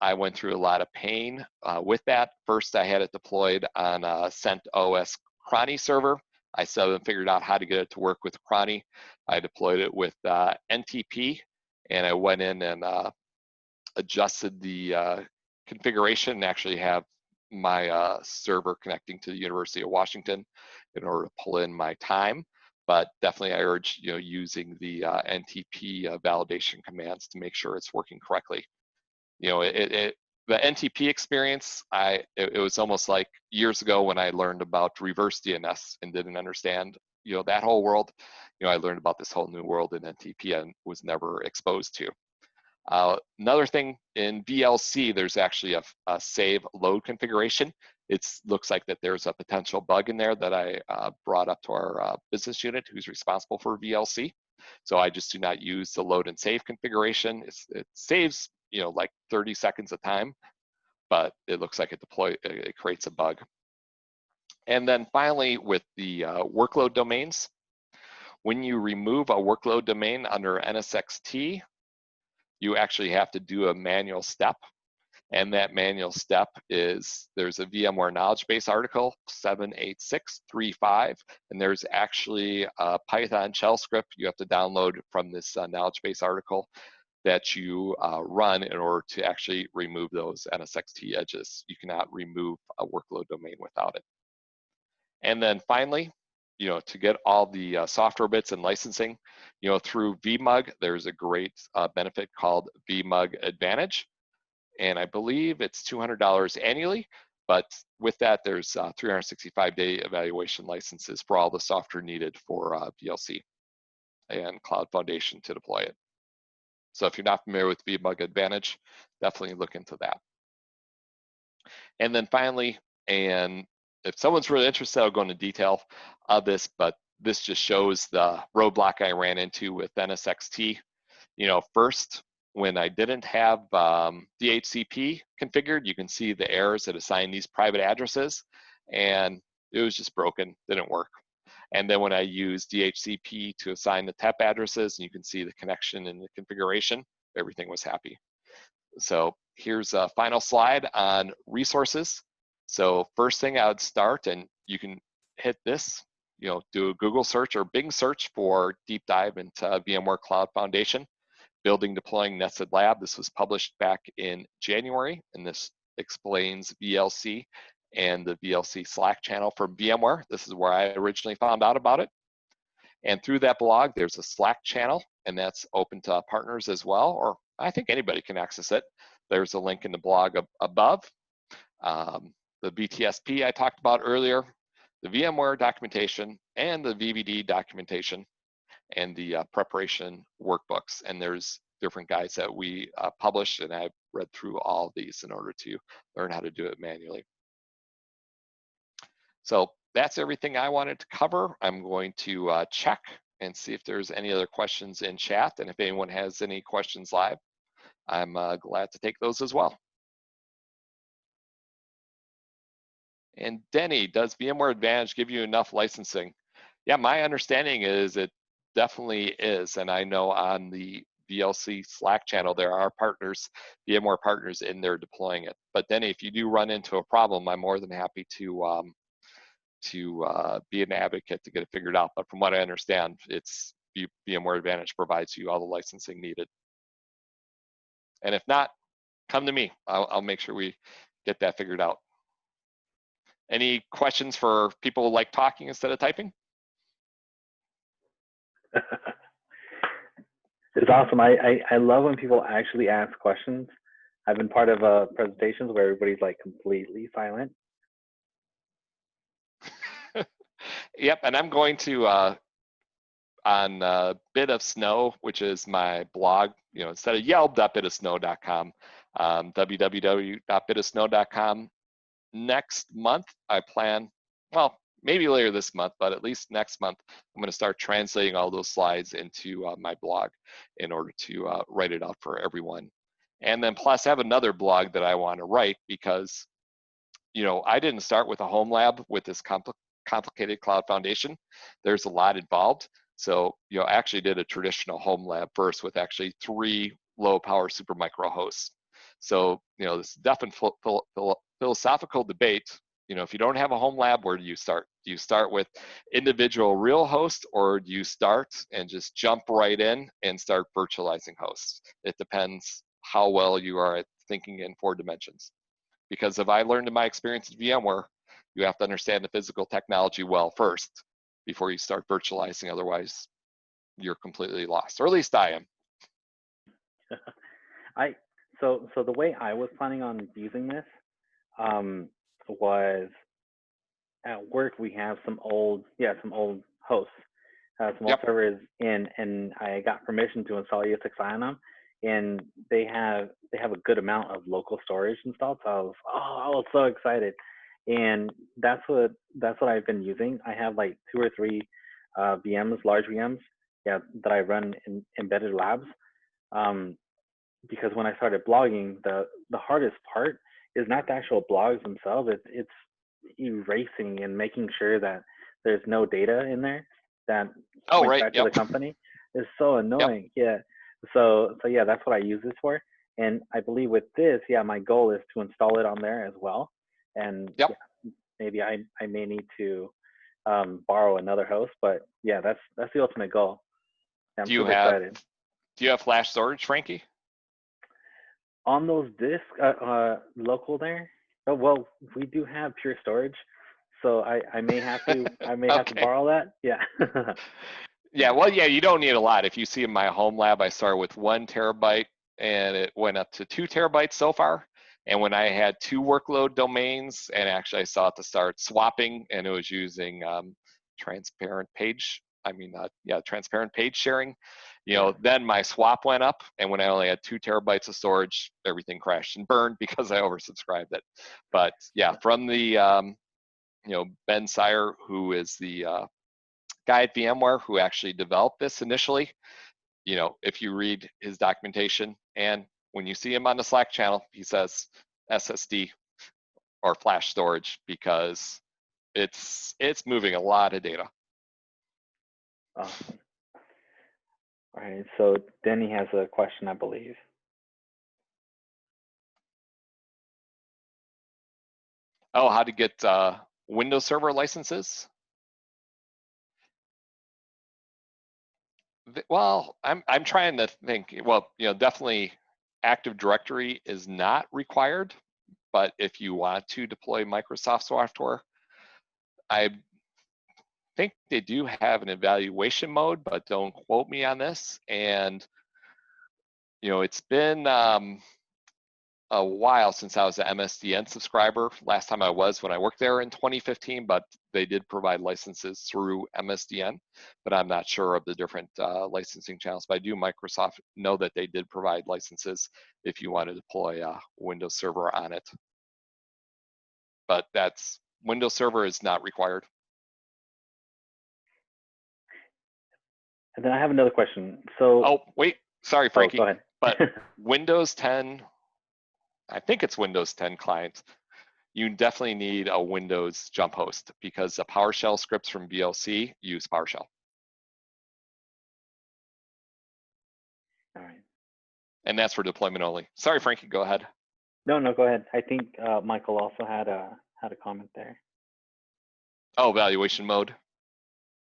[SPEAKER 2] I went through a lot of pain with that. First, I had it deployed on a CentOS cronny server. I still haven't figured out how to get it to work with cronny. I deployed it with NTP, and I went in and adjusted the configuration and actually have my server connecting to the University of Washington in order to pull in my time. But definitely I urge using the NTP validation commands to make sure it's working correctly. The NTP experience, it was almost like years ago when I learned about reverse DNS and didn't understand that whole world. I learned about this whole new world in NTP and was never exposed to. Another thing in VLC, there's actually a save load configuration. It looks like that there's a potential bug in there that I brought up to our business unit who's responsible for VLC. So I just do not use the load and save configuration. It saves like 30 seconds of time, but it looks like it creates a bug. And then finally, with the workload domains, when you remove a workload domain under NSXT, you actually have to do a manual step. And that manual step is, there's a VMware knowledge base article, 78635, and there's actually a Python shell script you have to download from this knowledge base article that you run in order to actually remove those NSXT edges. You cannot remove a workload domain without it. And then finally, to get all the software bits and licensing, through VMUG, there's a great benefit called VMUG Advantage. And I believe it's $200 annually, but with that, there's 365-day evaluation licenses for all the software needed for VLC and Cloud Foundation to deploy it. So if you're not familiar with VMUG Advantage, definitely look into that. And then finally, and if someone's really interested, I'll go into detail of this, but this just shows the roadblock I ran into with NSXT. First, when I didn't have DHCP configured, you can see the errors that assign these private addresses, and it was just broken, didn't work. And then when I used DHCP to assign the TEP addresses, and you can see the connection and the configuration, everything was happy. So here's a final slide on resources. So first thing I would start, and you can hit this, do a Google search or Bing search for deep dive into VMware Cloud Foundation. Building, Deploying Nested Lab. This was published back in January, and this explains VLC and the VLC Slack channel for VMware. This is where I originally found out about it. And through that blog, there's a Slack channel, and that's open to partners as well, or I think anybody can access it. There's a link in the blog above. The BTSP I talked about earlier, the VMware documentation, and the VVD documentation, and the preparation workbooks. And there's different guides that we publish, and I've read through all of these in order to learn how to do it manually. So that's everything I wanted to cover. I'm going to check and see if there's any other questions in chat, and if anyone has any questions live, I'm glad to take those as well. And Denny, does VMware Advantage give you enough licensing? Yeah, my understanding is it definitely is, and I know on the VLC Slack channel there are partners, VMware partners in there deploying it. But then if you do run into a problem, I'm more than happy to be an advocate to get it figured out. But from what I understand, it's VMware Advantage provides you all the licensing needed. And if not, come to me. I'll make sure we get that figured out. Any questions for people who like talking instead of typing?
[SPEAKER 1] It's awesome. I love when people actually ask questions. I've been part of presentations where everybody's like completely silent.
[SPEAKER 2] Yep, and I'm going to on Bit of Snow, which is my blog, instead of yelp.bitofsnow.com, www.bitofsnow.com. Next month, I plan, well, maybe later this month, but at least next month, I'm going to start translating all those slides into my blog in order to write it out for everyone. And then plus I have another blog that I want to write because, I didn't start with a home lab with this complicated cloud foundation. There's a lot involved. So, I actually did a traditional home lab first with actually 3 low power Supermicro hosts. So, this definitely philosophical debate. If you don't have a home lab, where do you start? Do you start with individual real hosts, or do you start and just jump right in and start virtualizing hosts? It depends how well you are at thinking in 4 dimensions. Because if I learned in my experience at VMware, you have to understand the physical technology well first before you start virtualizing. Otherwise, you're completely lost, or at least I am.
[SPEAKER 1] So the way I was planning on using this was at work. We have some old hosts, some old servers in, and I got permission to install ESXi on them, and they have a good amount of local storage installed. So I was so excited, and that's what I've been using. I have like 2 or 3 VMs, large VMs, that I run in embedded labs. Because when I started blogging, the hardest part is not the actual blogs themselves. It's erasing and making sure that there's no data in there that points back to the company. It's so annoying. Yeah. So yeah, that's what I use this for. And I believe with this, yeah, my goal is to install it on there as well. And
[SPEAKER 2] Yep.
[SPEAKER 1] yeah, maybe I may need to borrow another host, but yeah, that's the ultimate goal. I'm
[SPEAKER 2] Do you
[SPEAKER 1] super
[SPEAKER 2] have
[SPEAKER 1] excited.
[SPEAKER 2] flash storage, Frankie?
[SPEAKER 1] On those discs, local there. Oh well, we do have pure storage, so I may have to have to
[SPEAKER 2] Okay.
[SPEAKER 1] borrow that. Yeah.
[SPEAKER 2] Yeah, well, yeah, you don't need a lot. If you see in my home lab, I started with 1 terabyte and it went up to 2 terabytes so far. And when I had 2 workload domains, and actually I saw it to start swapping, and it was using transparent page, transparent page sharing, then my swap went up. And when I only had 2 terabytes of storage, everything crashed and burned because I oversubscribed it. But yeah, from the, Ben Sire, who is the guy at VMware who actually developed this initially, if you read his documentation, and when you see him on the Slack channel, he says SSD or flash storage because it's moving a lot of data.
[SPEAKER 1] Awesome. All right. So Denny has a question, I believe.
[SPEAKER 2] Oh, how to get Windows Server licenses? Well, I'm trying to think. Well, definitely Active Directory is not required, but if you want to deploy Microsoft software, I think they do have an evaluation mode, but don't quote me on this. And it's been a while since I was an MSDN subscriber. Last time I was when I worked there in 2015, but they did provide licenses through MSDN, but I'm not sure of the different licensing channels. But I do Microsoft know that they did provide licenses if you want to deploy a Windows Server on it. But Windows Server is not required.
[SPEAKER 1] And then I have another question. So.
[SPEAKER 2] Oh, wait, sorry, Frankie.
[SPEAKER 1] Oh, go ahead.
[SPEAKER 2] But Windows 10, I think it's Windows 10 client, you definitely need a Windows jump host because the PowerShell scripts from VLC use PowerShell.
[SPEAKER 1] All right.
[SPEAKER 2] And that's for deployment only. Sorry, Frankie, go ahead.
[SPEAKER 1] No, go ahead. I think Michael also had a comment there.
[SPEAKER 2] Oh, evaluation mode.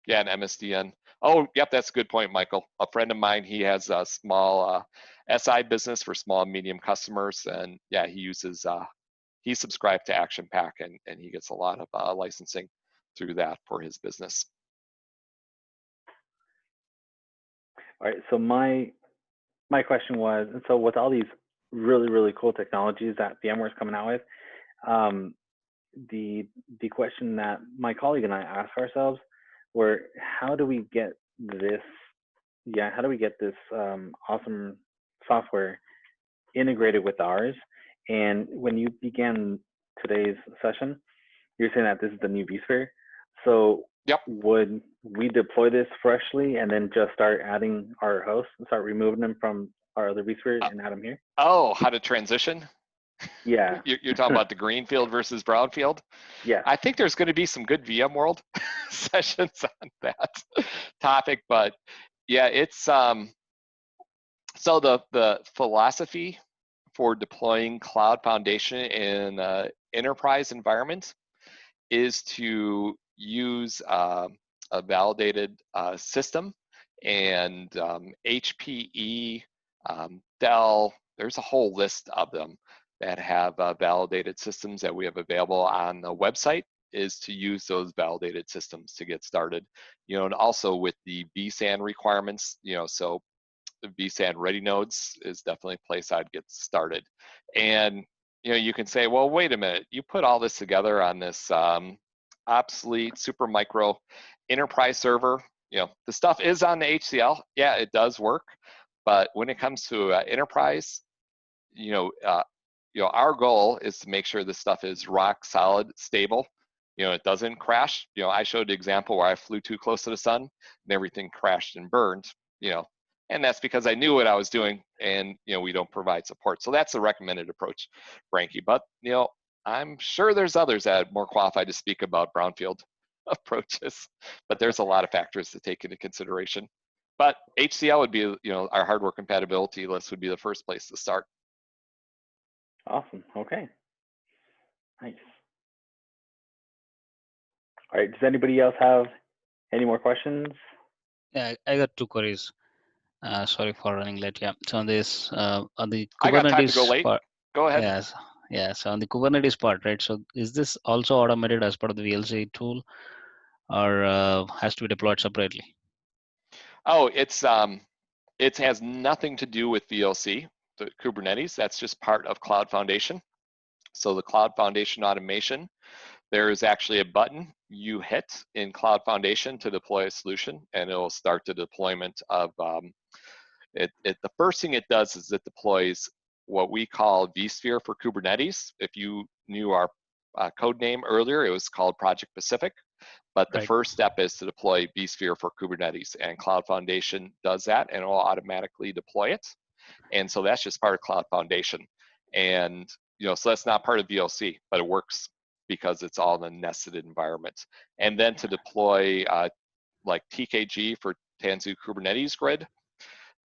[SPEAKER 2] Yeah, and MSDN. Oh, yep, that's a good point, Michael. A friend of mine, he has a small SI business for small and medium customers, and yeah, he uses he's subscribed to Action Pack, and he gets a lot of licensing through that for his business.
[SPEAKER 1] All right, so my question was, and so with all these really cool technologies that VMware is coming out with, the question that my colleague and I asked ourselves were, how do we get this? Yeah, how do we get this awesome software integrated with ours? And when you began today's session, you're saying that this is the new vSphere. So
[SPEAKER 2] yep,
[SPEAKER 1] would we deploy this freshly and then just start adding our hosts and start removing them from our other vSphere and add them here?
[SPEAKER 2] Oh, how to transition?
[SPEAKER 1] Yeah.
[SPEAKER 2] You're talking about the greenfield versus brownfield?
[SPEAKER 1] Yeah.
[SPEAKER 2] I think there's going to be some good VMworld sessions on that topic, but yeah, it's so the philosophy for deploying Cloud Foundation in enterprise environment is to use a validated system, and HPE, Dell, there's a whole list of them that have validated systems that we have available on the website, is to use those validated systems to get started. And also with the vSAN requirements, so the vSAN ready nodes is definitely a place I'd get started. And you can say, well, wait a minute, you put all this together on this obsolete super micro enterprise server. The stuff is on the HCL. Yeah, it does work, but when it comes to enterprise, our goal is to make sure this stuff is rock solid, stable. It doesn't crash. I showed an example where I flew too close to the sun and everything crashed and burned. And that's because I knew what I was doing, and we don't provide support. So that's the recommended approach, Frankie. But I'm sure there's others that are more qualified to speak about brownfield approaches. But there's a lot of factors to take into consideration. But HCL would be, our hardware compatibility list would be the first place to start.
[SPEAKER 1] Awesome. Okay. Nice. All right. Does anybody else have any more questions?
[SPEAKER 3] Yeah, I got 2 queries. Sorry for running late. Yeah. So on this, on the
[SPEAKER 2] I got time to go
[SPEAKER 3] Kubernetes
[SPEAKER 2] late.
[SPEAKER 3] part,
[SPEAKER 2] Go ahead.
[SPEAKER 3] yes, yeah. So on the Kubernetes part, right? So is this also automated as part of the VLC tool, or has to be deployed separately?
[SPEAKER 2] Oh, it has nothing to do with VLC, the Kubernetes. That's just part of Cloud Foundation. So the Cloud Foundation automation, there is actually a button you hit in Cloud Foundation to deploy a solution, and it will start the deployment of the first thing it does is it deploys what we call vSphere for Kubernetes. If you knew our code name earlier, it was called Project Pacific. But the
[SPEAKER 3] Right.
[SPEAKER 2] first step is to deploy vSphere for Kubernetes, and Cloud Foundation does that, and it will automatically deploy it. And so that's just part of Cloud Foundation. And so that's not part of VLC, but it works because it's all in a nested environment. And then to deploy like TKG for Tanzu Kubernetes Grid,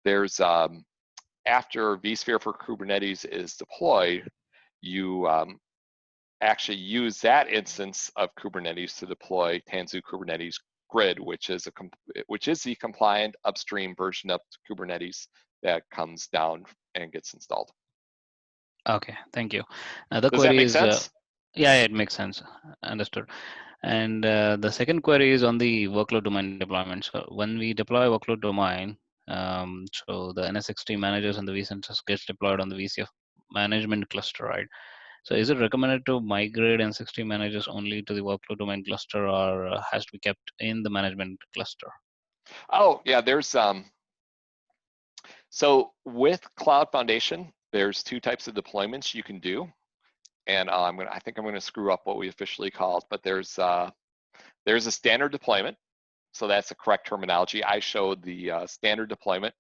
[SPEAKER 2] there's after vSphere for Kubernetes is deployed, you actually use that instance of Kubernetes to deploy Tanzu Kubernetes Grid, which is the compliant upstream version of Kubernetes that comes down and gets installed.
[SPEAKER 3] Okay, thank you. The
[SPEAKER 2] Does that
[SPEAKER 3] query
[SPEAKER 2] make
[SPEAKER 3] is,
[SPEAKER 2] sense?
[SPEAKER 3] yeah, it makes sense. Understood. And the second query is on the workload domain deployment. So when we deploy workload domain, so the NSXT managers and the vCenters gets deployed on the VCF management cluster, right? So is it recommended to migrate NSXT managers only to the workload domain cluster, or has to be kept in the management cluster?
[SPEAKER 2] Oh, yeah, there's so with Cloud Foundation, there's 2 types of deployments you can do. And I think I'm gonna screw up what we officially call it, but there's a standard deployment. So that's the correct terminology. I showed the standard deployment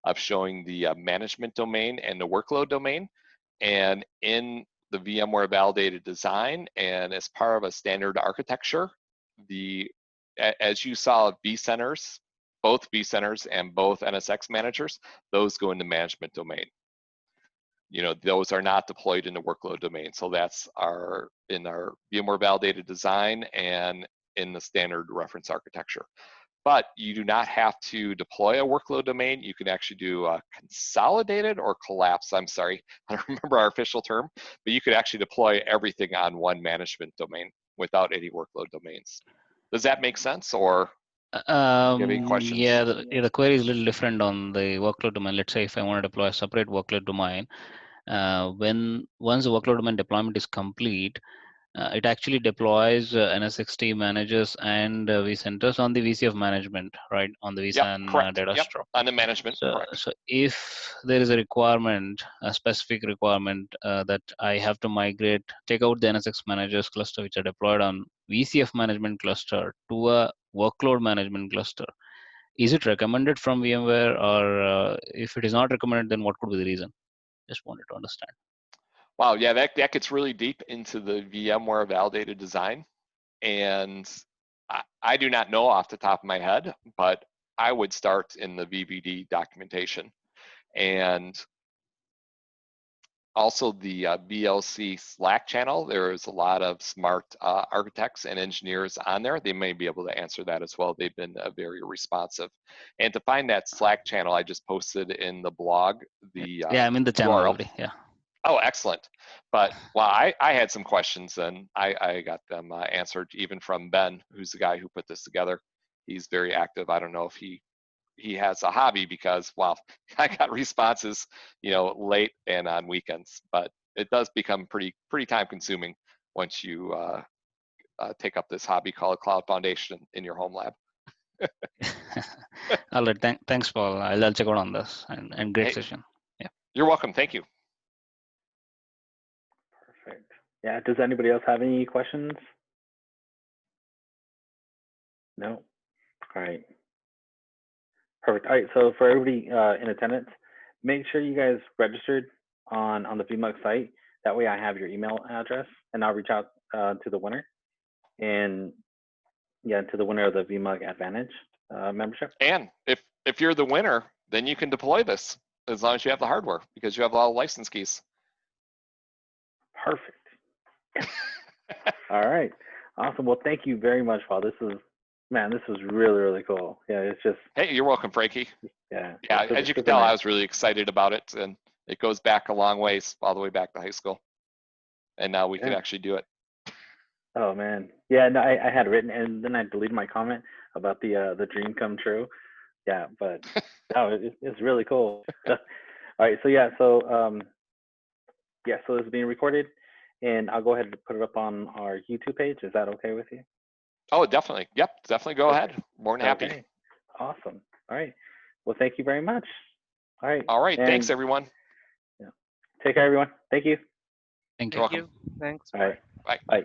[SPEAKER 2] of showing the management domain and the workload domain. And in the VMware validated design and as part of a standard architecture, as you saw vCenters, both vCenters and both NSX managers, those go into management domain. Those are not deployed in the workload domain. So that's in our VMware validated design and in the standard reference architecture. But you do not have to deploy a workload domain. You can actually do a consolidated or collapse. I'm sorry, I don't remember our official term, but you could actually deploy everything on one management domain without any workload domains. Does that make sense, or do you have any questions?
[SPEAKER 3] Yeah, the query is a little different on the workload domain. Let's say if I want to deploy a separate workload domain, once the workload domain deployment is complete, it actually deploys NSXT managers and vCenters on the VCF management, right? On the
[SPEAKER 2] Yep,
[SPEAKER 3] vSAN
[SPEAKER 2] correct.
[SPEAKER 3] data
[SPEAKER 2] Yep,
[SPEAKER 3] store.
[SPEAKER 2] on the management,
[SPEAKER 3] So,
[SPEAKER 2] correct.
[SPEAKER 3] so if there is a requirement, a specific requirement that I have to migrate, take out the NSX managers cluster which are deployed on VCF management cluster to a workload management cluster, is it recommended from VMware, or if it is not recommended, then what could be the reason? Just wanted to understand.
[SPEAKER 2] Wow, yeah, that gets really deep into the VMware validated design. And I do not know off the top of my head, but I would start in the VVD documentation. And also the VLC Slack channel, there is a lot of smart architects and engineers on there. They may be able to answer that as well. They've been very responsive. And to find that Slack channel, I just posted in the blog the
[SPEAKER 3] Yeah, I'm in the channel
[SPEAKER 2] URL.
[SPEAKER 3] already. Yeah.
[SPEAKER 2] Oh, excellent. But well, I had some questions and I got them answered even from Ben, who's the guy who put this together. He's very active. I don't know if he has a hobby because, well, I got responses, late and on weekends, but it does become pretty time consuming once you take up this hobby called Cloud Foundation in your home lab.
[SPEAKER 3] All right. Thanks, Paul. I'll check out on this and great
[SPEAKER 2] Hey,
[SPEAKER 3] session. Yeah.
[SPEAKER 2] You're welcome. Thank you.
[SPEAKER 1] Perfect. Yeah. Does anybody else have any questions? No. All right. Perfect. All right. So for everybody in attendance, make sure you guys registered on the VMUG site. That way I have your email address and I'll reach out to the winner. And yeah, to the winner of the VMUG Advantage membership.
[SPEAKER 2] And if you're the winner, then you can deploy this as long as you have the hardware because you have all the license keys.
[SPEAKER 1] Perfect. All right. Awesome. Well, thank you very much, Paul. This was really, really cool. Yeah, it's just.
[SPEAKER 2] Hey, you're welcome, Frankie.
[SPEAKER 1] Yeah.
[SPEAKER 2] Yeah, as you can tell, I was really excited about it, and it goes back a long ways, all the way back to high school. And now we can actually do it.
[SPEAKER 1] Oh man, yeah. No, I had written, and then I deleted my comment about the dream come true. Yeah, but no, it's really cool. All right, so yeah, so yeah, so it's being recorded, and I'll go ahead and put it up on our YouTube page. Is that okay with you?
[SPEAKER 2] Oh, definitely. Yep, definitely go ahead. More than happy.
[SPEAKER 1] Okay. Awesome. All right. Well, thank you very much. All right.
[SPEAKER 2] All right. Thanks, everyone.
[SPEAKER 1] Yeah. Take care, everyone. Thank you.
[SPEAKER 3] Thank you.
[SPEAKER 2] You're welcome.
[SPEAKER 4] Thanks.
[SPEAKER 1] All right.
[SPEAKER 2] Bye.
[SPEAKER 1] Bye.